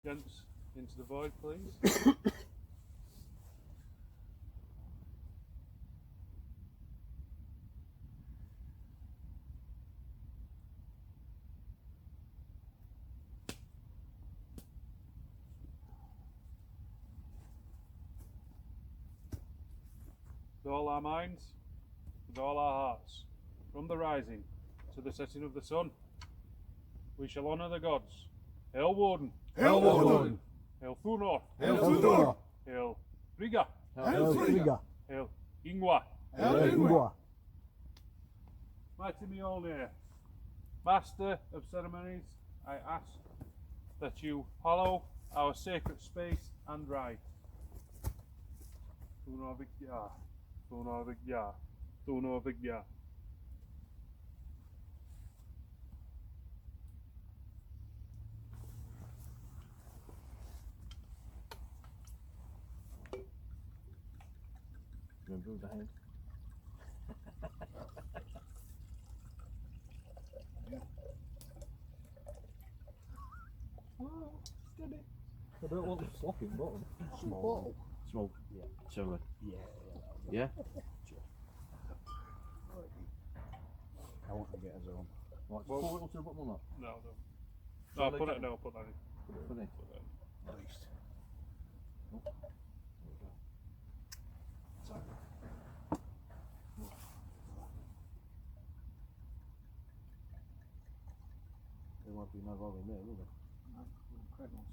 Gents, into the void, please. With all our minds, with all our hearts, from the rising to the setting of the sun, we shall honour the gods. Hail Woden! Hail Woden! Hail Thunor! Hail Thunor! Hail Frigga! Hail Frigga! Hail Ingwa! Hail Ingwa! Mighty Mjolnir, Master of Ceremonies, I ask that you hallow our sacred space and rite. Thunor Vigya, Thunor Vigya, Thunor Vigya. Remember the hand? Oh, steady. I don't want the slopping bottom. Small. Small. Yeah. So, Yeah. yeah? I want to get a zone. Right, Well- pour it onto the bottom or not? No, no. Shall No, I put take it, no, put that in. Put it in. Put that in. At least. Sorry. There won't be no roll in there, will there? Incredible.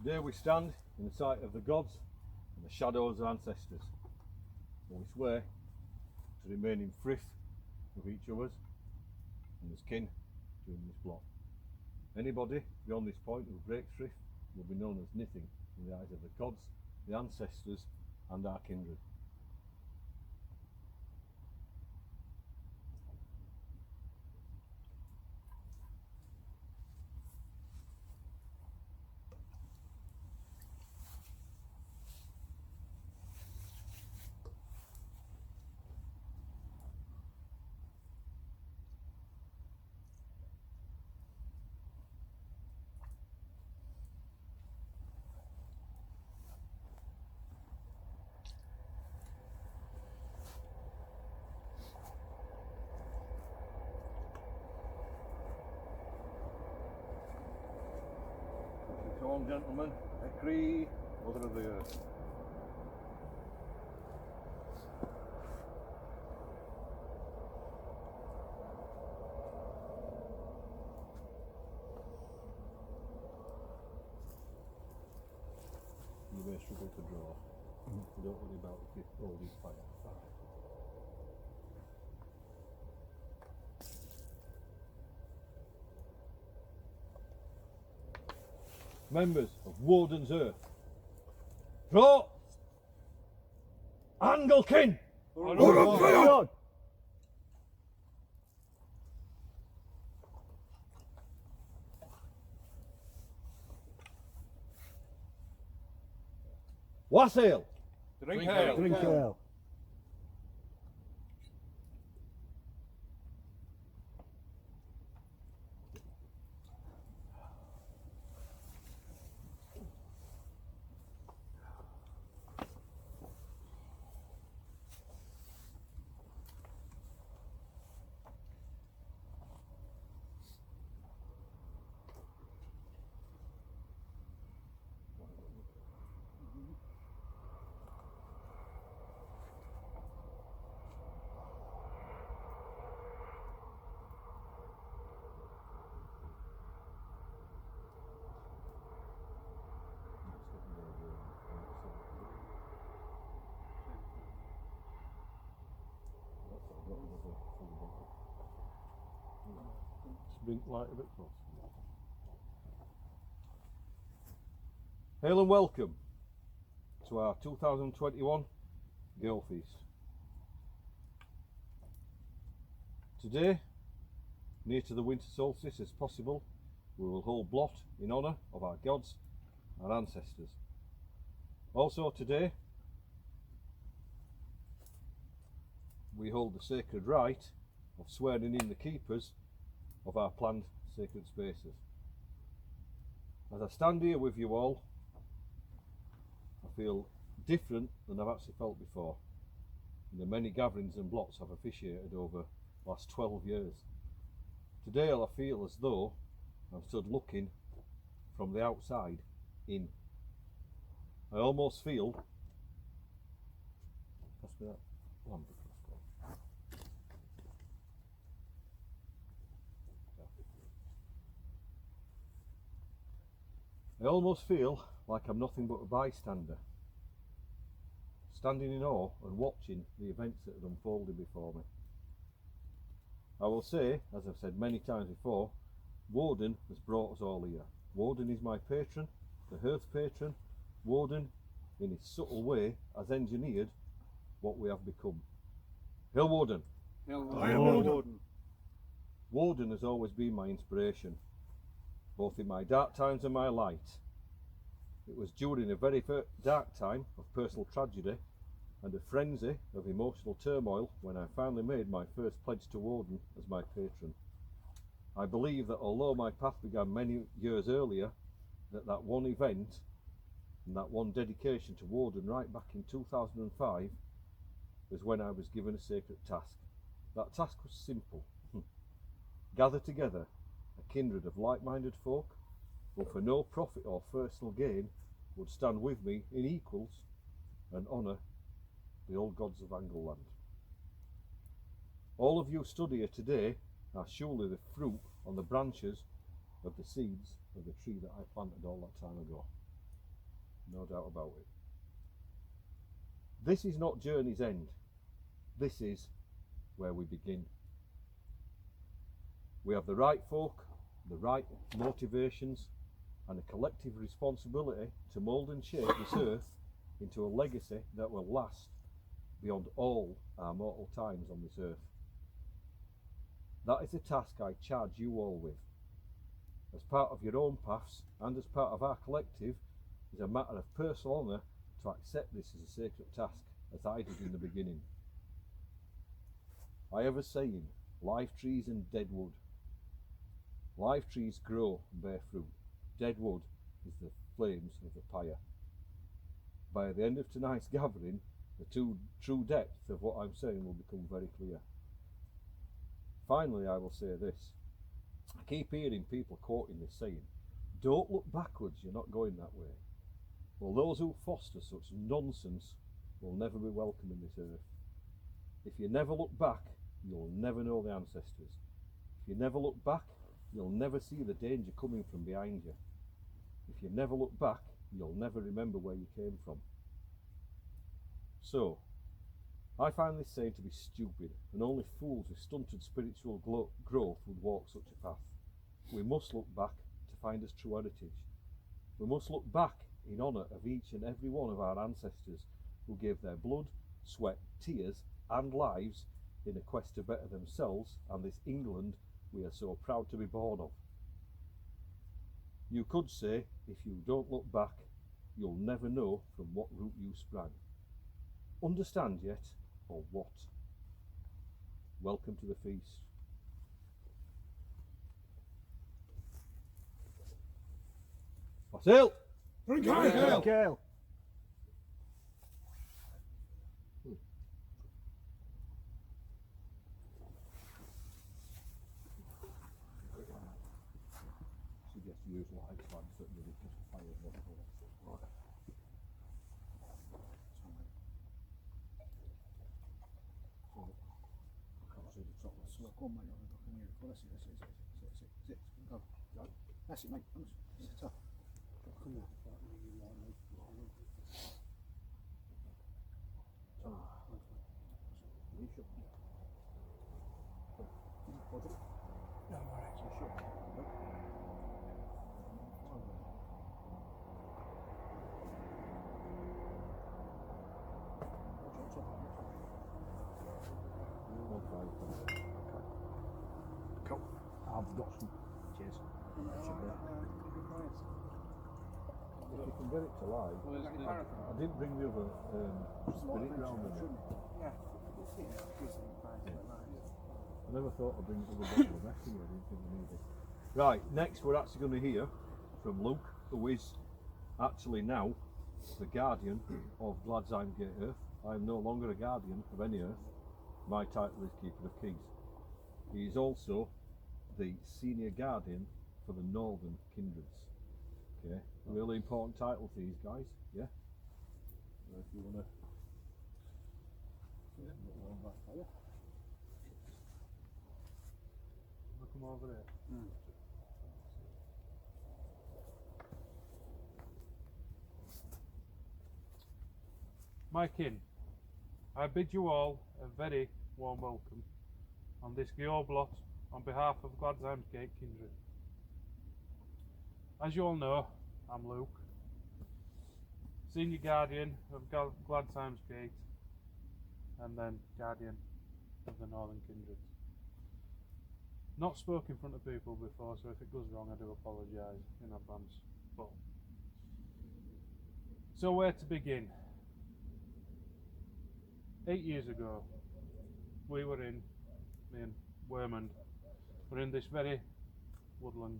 There we stand in the sight of the gods and the shadows of ancestors. And we swear to remain in frith with each other and as kin during this blot. Anybody beyond this point who breaks frith will be known as nothing in the eyes of the gods, the ancestors and our kindred. Come on, gentlemen, agree, mother of the earth. You may struggle to draw. Don't worry about if you hold his fire. Members of Wodens Earth, draw! Angelkin! Hurra, Wassail! Drink Drink ale. Drink ale. bring light a bit closer. Hail and welcome to our 2021 Geol Feast. Today, near to the winter solstice as possible, we will hold Blot in honour of our gods, our ancestors. Also today, we hold the sacred rite of swearing in the keepers of our planned sacred spaces. As I stand here with you all, I feel different than I've actually felt before in the many gatherings and blots I've officiated over the last 12 years. Today I feel as though I'm stood looking from the outside in. I almost feel, pass me that lamp across. I almost feel like I'm nothing but a bystander, standing in awe and watching the events that are unfolding before me. I will say, as I've said many times before, Woden has brought us all here. Woden is my patron, the Hearth patron. Woden, in his subtle way, has engineered what we have become. Hail Woden! Hail Woden. Woden has always been my inspiration, both in my dark times and my light. It was during a very dark time of personal tragedy and a frenzy of emotional turmoil when I finally made my first pledge to Woden as my patron. I believe that although my path began many years earlier, that one event and that one dedication to Woden right back in 2005 was when I was given a sacred task. That task was simple. Gather together a kindred of like-minded folk who for no profit or personal gain would stand with me in equals and honour the old gods of Angleland. All of you stood here today are surely the fruit on the branches of the seeds of the tree that I planted all that time ago. No doubt about it. This is not journey's end. This is where we begin. We have the right folk, the right motivations, and a collective responsibility to mould and shape this earth into a legacy that will last beyond all our mortal times on this earth. That is the task I charge you all with. As part of your own paths and as part of our collective, is a matter of personal honour to accept this as a sacred task, as I did in the beginning. I have a saying, live trees and dead wood. Live trees grow and bear fruit. Dead wood is the flames of the pyre. By the end of tonight's gathering, the true depth of what I'm saying will become very clear. Finally, I will say this. I keep hearing people quoting this saying, don't look backwards, you're not going that way. Well, those who foster such nonsense will never be welcome in this earth. If you never look back, you'll never know the ancestors. If you never look back, you'll never see the danger coming from behind you. If you never look back, you'll never remember where you came from. So, I find this saying to be stupid, and only fools with stunted spiritual growth would walk such a path. We must look back to find us true heritage. We must look back in honour of each and every one of our ancestors who gave their blood, sweat, tears and lives in a quest to better themselves and this England we are so proud to be born of. You could say, if you don't look back, you'll never know from what root you sprang. Understand yet, or what? Welcome to the feast. Basil! Geol. Suggest you use light lamps that really just fire the right. Go on, mate. That's it. Go. That's it, mate. That's tough. Come on. No, all right. I've got some. Cheers. If you can get it to live. I didn't bring the other spirit round with me. I never thought I'd bring the other bottle of messing here, I didn't think we needed. Right, next we're actually going to hear from Luke, who is actually now the guardian of Gladsheimgate Hearth. I am no longer a guardian of any earth. My title is Keeper of Keys. He is also the senior guardian for the Northern Kindreds. Okay, really important title for these guys, yeah? If you want to... Come over there. My kin, I bid you all a very warm welcome on this Geol Blot on behalf of Gladsheimgate Kindred. As you all know, I'm Luke, Senior Guardian of Gladsheimgate and then Guardian of the Northern Kindred. Not spoke in front of people before, so if it goes wrong I do apologise in advance. But so where to begin? 8 years ago, me and Wermund were in this very woodland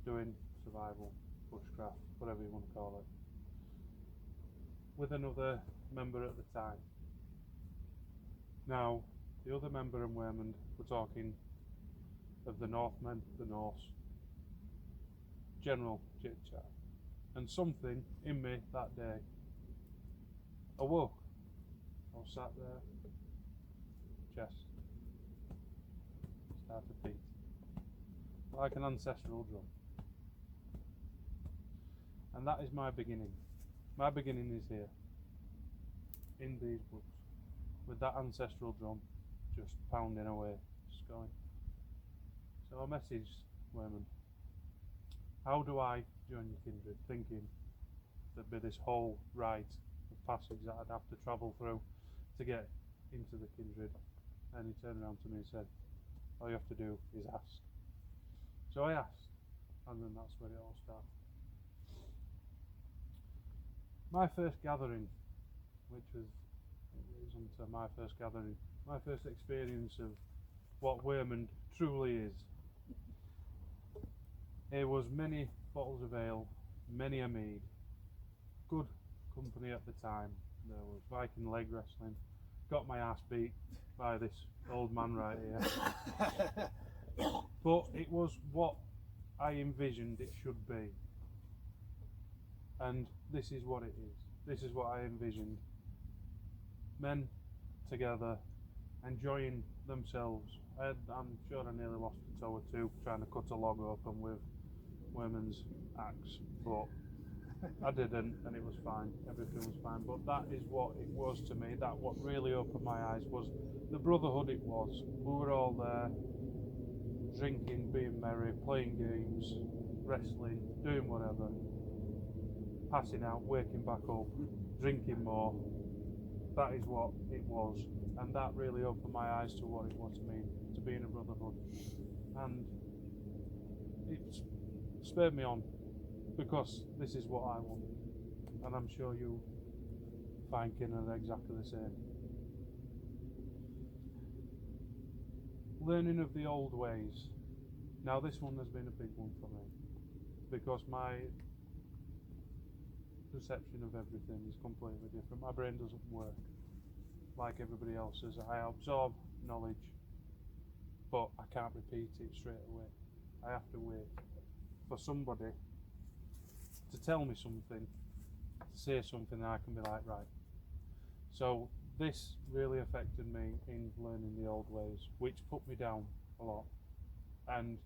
doing survival, bushcraft, whatever you want to call it, with another member at the time. Now, the other member and Wermund were talking of the Northmen, the Norse, general chit chat, and something in me that day awoke. I was sat there, chest started beat like an ancestral drum, and that is my beginning. My beginning is here, in these woods, with that ancestral drum just pounding away, just going. So I messaged Wermund, how do I join your kindred, thinking there'd be this whole rite of passage that I'd have to travel through to get into the kindred, and he turned around to me and said, all you have to do is ask. So I asked, and then that's where it all started. My first gathering, which was onto my first gathering, my first experience of what Wermund truly is. There was many bottles of ale, many a mead, good company at the time. There was Viking leg wrestling, got my ass beat by this old man right here. But it was what I envisioned it should be. And this is what it is. This is what I envisioned. Men together, enjoying themselves. I'm sure I nearly lost a toe or two trying to cut a log open with women's axe, but I didn't, and it was fine. Everything was fine. But that is what it was to me. That what really opened my eyes was the brotherhood it was. We were all there, drinking, being merry, playing games, wrestling, doing whatever, passing out, waking back up, drinking more. That is what it was, and that really opened my eyes to what it was to mean to be in a brotherhood, and it spurred me on, because this is what I want, and I'm sure you find kin are exactly the same. Learning of the old ways. Now this one has been a big one for me, because my perception of everything is completely different. My brain doesn't work like everybody else's. I absorb knowledge, but I can't repeat it straight away. I have to wait for somebody to tell me something, to say something, and I can be like, right. So this really affected me in learning the old ways, which put me down a lot, and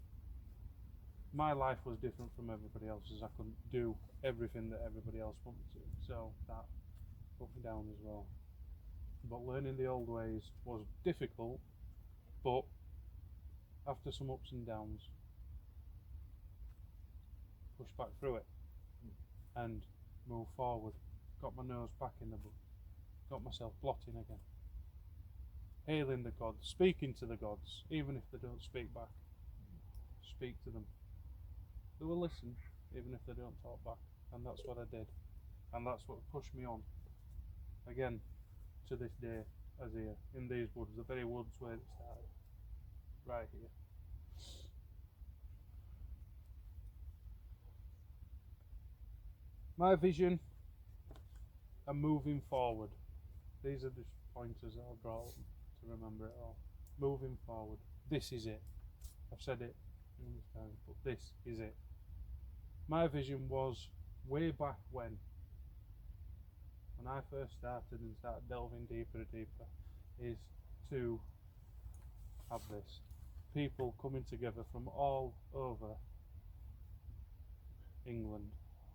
my life was different from everybody else's. I couldn't do everything that everybody else wanted to, so that put me down as well. But learning the old ways was difficult, but after some ups and downs, pushed back through it and moved forward. Got my nose back in the book, got myself blotting again, hailing the gods, speaking to the gods, even if they don't speak back. speak to them. They will listen, even if they don't talk back, and that's what I did, and that's what pushed me on. Again, to this day, as here in these woods, the very woods where it started, right here. My vision and moving forward. These are just pointers that I'll draw to remember it all. Moving forward. This is it. I've said it numerous times, but this is it. My vision was way back when I first started and started delving deeper and deeper, is to have this. People coming together from all over England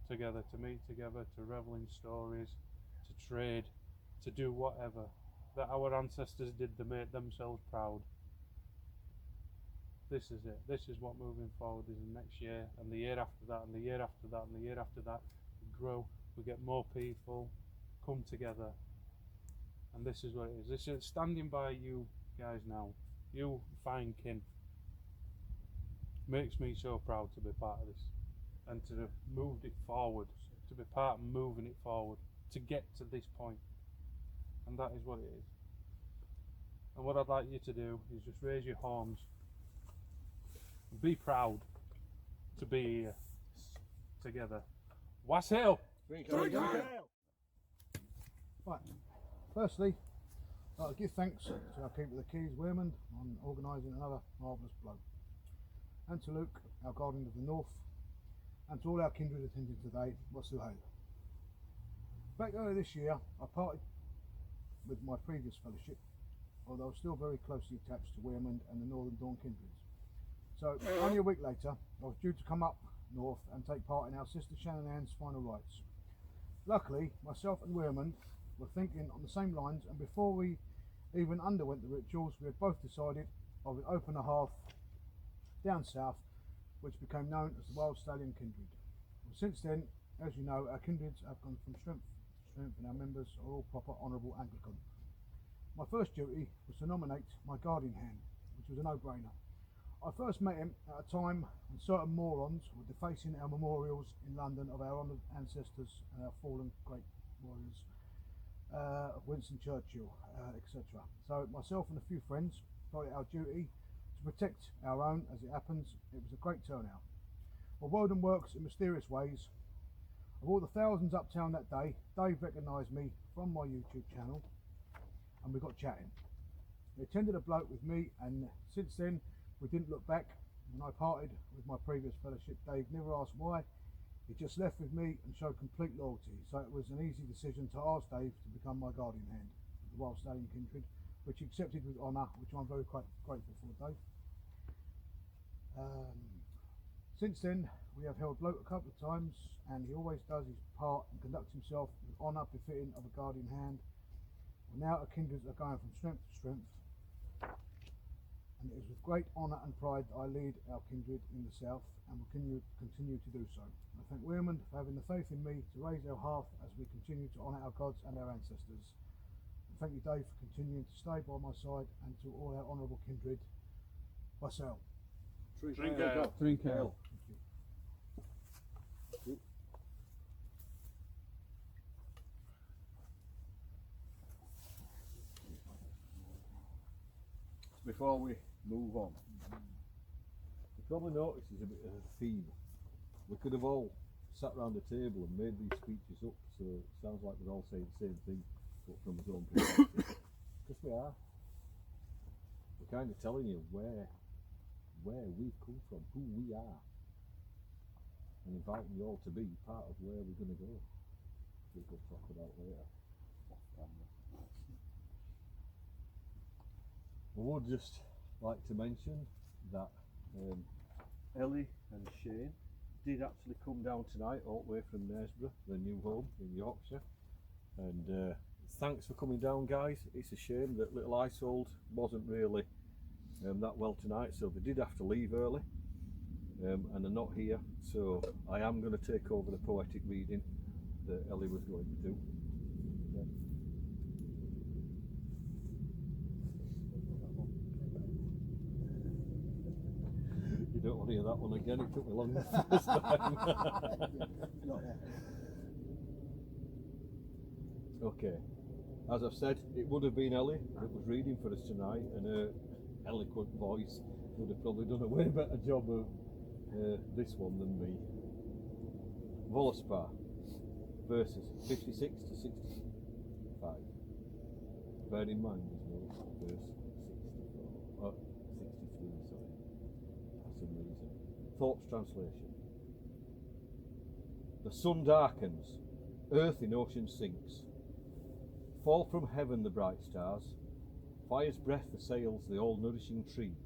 together, to meet together, to revel in stories, to trade, to do whatever that our ancestors did to make themselves proud. This is it. This is what moving forward is in next year, and the year after that, and the year after that, and the year after that. We grow, we get more people, come together, and this is what it is. This is standing by you guys now, you fine kin. Makes me so proud to be part of this, and to have moved it forward, to be part of moving it forward, to get to this point, and that is what it is. And what I'd like you to do is just raise your horns, and be proud to be here together. Wassail! Drink Right, firstly, I'd like to give thanks to our keeper of the keys, Wearman, on organising another marvellous blow, and to Luke, our guardian of the north, and to all our kindred attending today. Wassail. Back earlier this year, I parted with my previous fellowship, although I was still very closely attached to Wearman and the Northern Dawn kindreds. So, only a week later, I was due to come up north and take part in our sister Shannon Ann's final rites. Luckily, myself and Wearman were thinking on the same lines, and before we even underwent the rituals, we had both decided I would open a hearth down south, which became known as the Wild Stallion Kindred. Well, since then, as you know, our kindreds have gone from strength to strength, and our members are all proper honourable Anglican. My first duty was to nominate my guardian hand, which was a no-brainer. I first met him at a time when certain morons were defacing our memorials in London of our honoured ancestors and our fallen great warriors, of Winston Churchill, etc. So myself and a few friends thought it our duty to protect our own. As it happens, it was a great turnout. Well, Woden works in mysterious ways. Of all the thousands uptown that day, Dave recognised me from my YouTube channel, and we got chatting. He attended a bloke with me, and since then we didn't look back. When I parted with my previous fellowship, Dave never asked why. He just left with me and showed complete loyalty. So it was an easy decision to ask Dave to become my guardian hand of the Wild Stallion Kindred, which he accepted with honour, which I'm very grateful for, Dave. Since then, we have held bloke a couple of times, and he always does his part and conducts himself with honour befitting of a guardian hand. Well, now our kindreds are going from strength to strength, and it is with great honour and pride that I lead our kindred in the south, and will continue to do so. I thank Wearman for having the faith in me to raise our hearth as we continue to honour our gods and our ancestors. And thank you, Dave, for continuing to stay by my side, and to all our honourable kindred. Wassail. Drink ale. Drink ale. Thank you. Before we move on, you probably noticed there's a bit of a theme. We could have all sat round the table and made these speeches up, so it sounds like we're all saying the same thing, but from his own perspective. Because we are. We're kind of telling you where we've come from, who we are, and inviting you all to be part of where we're going to go, which we'll talk about later. I would just like to mention that Ellie and Shane did actually come down tonight all the way from Knaresborough, their new home in Yorkshire, and thanks for coming down, guys. It's a shame that little Isold wasn't really that well tonight, so they did have to leave early, and they're not here, so I am going to take over the poetic reading that Ellie was going to do. Yeah. You don't want to hear that one again. It took me long the first time. Not there. Okay. As I've said, it would have been Ellie that was reading for us tonight, and her eloquent voice would have probably done a way better job of this one than me. Volospar, verses 56 to 65. Bear in mind there's no verse 64, 63, sorry, for some reason. Thoughts translation. The sun darkens, earth in ocean sinks. Fall from heaven the bright stars, fire's breath assails the all-nourishing tree,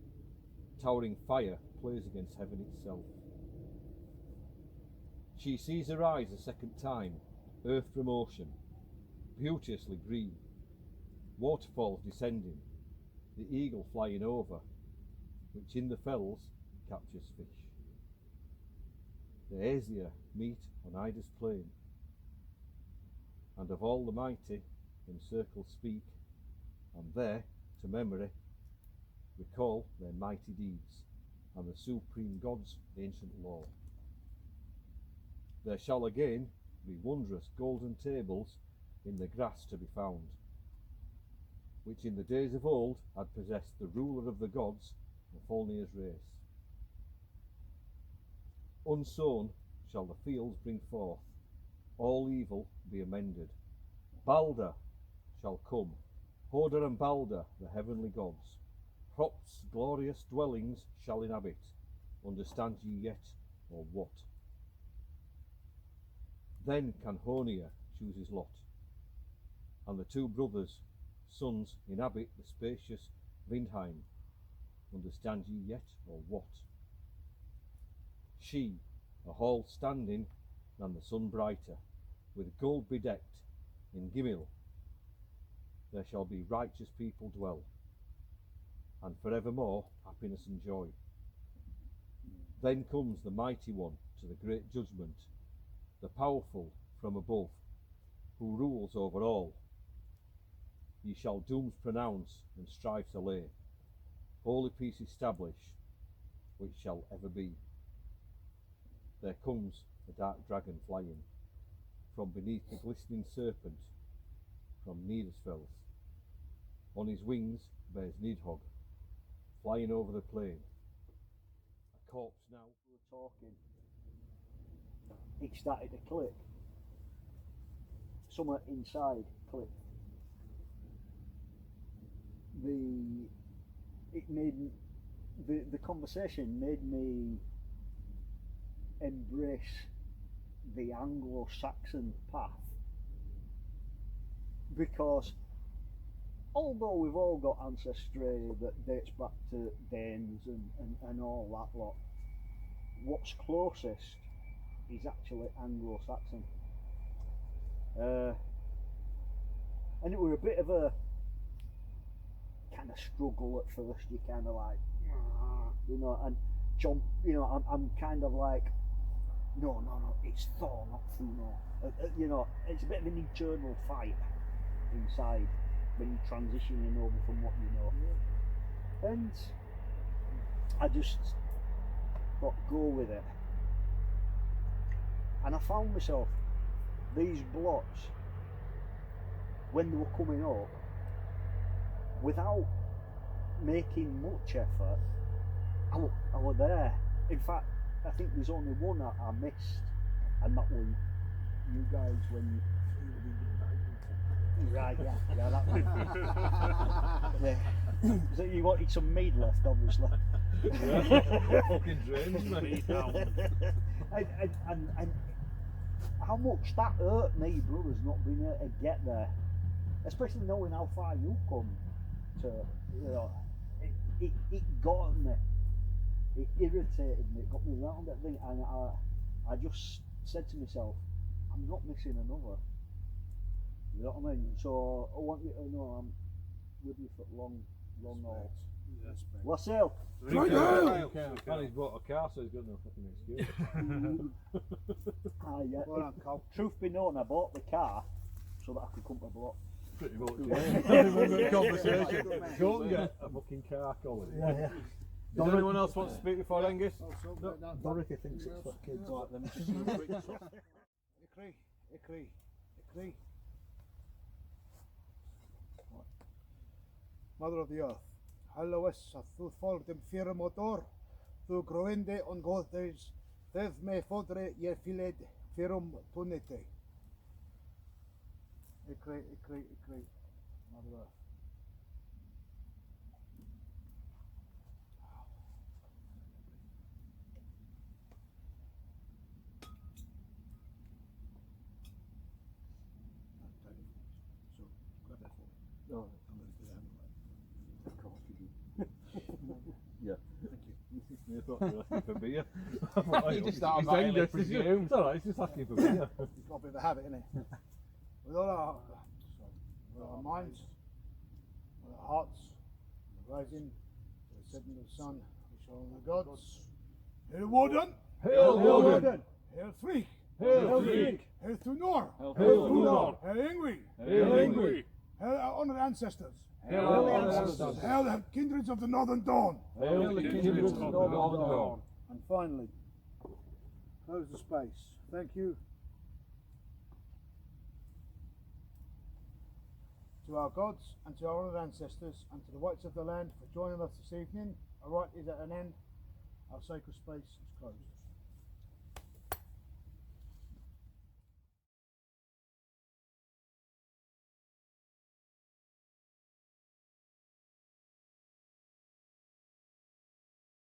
towering fire plays against heaven itself. She sees arise a second time, earth from ocean, beauteously green, waterfalls descending, the eagle flying over, which in the fells captures fish. The Aesir meet on Ida's plain, and of all the mighty in circles speak, and there, to memory, recall their mighty deeds and the supreme God's ancient law. There shall again be wondrous golden tables in the grass to be found, which in the days of old had possessed the ruler of the gods, Folnir's race. Unsown shall the fields bring forth, all evil be amended. Balder shall come, Hoder and Balder, the heavenly gods. Hrop's glorious dwellings shall inhabit, understand ye yet, or what? Then can Honir choose his lot, and the two brothers' sons inhabit the spacious Vindheim, understand ye yet, or what? She, a hall standing than the sun brighter, with gold bedecked, in Gimil, there shall be righteous people dwell, and forevermore happiness and joy. Then comes the mighty one to the great judgment, the powerful from above, who rules over all. Ye shall dooms pronounce and strives allay, holy peace establish, which shall ever be. There comes the dark dragon flying, from beneath the glistening serpent, from Nidarsfels. On his wings bears Nidhogg, flying over the plain. A corpse now. We were talking. It started to click. Somewhere inside clicked. The conversation made me embrace the Anglo-Saxon path, because although we've all got ancestry that dates back to Danes and all that lot, what's closest is actually Anglo-Saxon. And it were a bit of a kind of struggle at first. You kind of like, you know, and John, you know, I'm kind of like, no, it's Thor, not Thuno. You know, it's a bit of an internal fight inside when you're transitioning over from what you know. Yeah. And I just thought, go with it. And I found myself, these blots, when they were coming up, without making much effort, I was there. In fact, I think there's only one I missed, and that was you guys when you... Right, yeah, that one. Yeah. So you wanted some meat left, obviously. Fucking drains, mate. And how much that hurt me, brothers, not being able to get there, especially knowing how far you come to, you know, it got me, it irritated me, it got me round that thing, and I just said to myself, I'm not missing another. You know what I mean? So I want you to know I'm with you for long haul. Yes, mate. What's up? And he's bought a car, so he's got no fucking excuse. Yeah. Well done, Cole. Truth be known, I bought the car so that I could come to Blot. Pretty much. Yeah. I remember the conversation. Go and get a fucking car, Colin. Yeah. Does anyone else want to speak before Angus? Dorothy thinks it's for kids like them. Ikri. Mother of the earth, hallowes att du får dem fyra motor, du groende on gothers, dev me fodre je filed fyrum tunete. Ikri, Mother Earth. So, grab that for me. No. I'm going to do that anyway. Of course you do. Yeah. Thank you. You thought you were asking for beer. You just started by It's presumed. It's alright, it's just asking for beer. He's got a bit of a habit, isn't he? With all our minds, with our hearts, the rising, to the setting of the sun, we shall honor the gods. Hail Woden! Hail Woden! Hail Freak! Hail Freak! Hail Thunor! Hail Thunor! Hail Ingwi! Hail Ingwi! Hail our honored ancestors! Hail our ancestors! Hail the kindreds of the Northern Dawn! Hail the kindreds of the Northern Dawn! And finally, close the space. Thank you to our gods and to our honoured ancestors and to the whites of the land for joining us this evening. Our rite is at an end. Our sacred space is closed.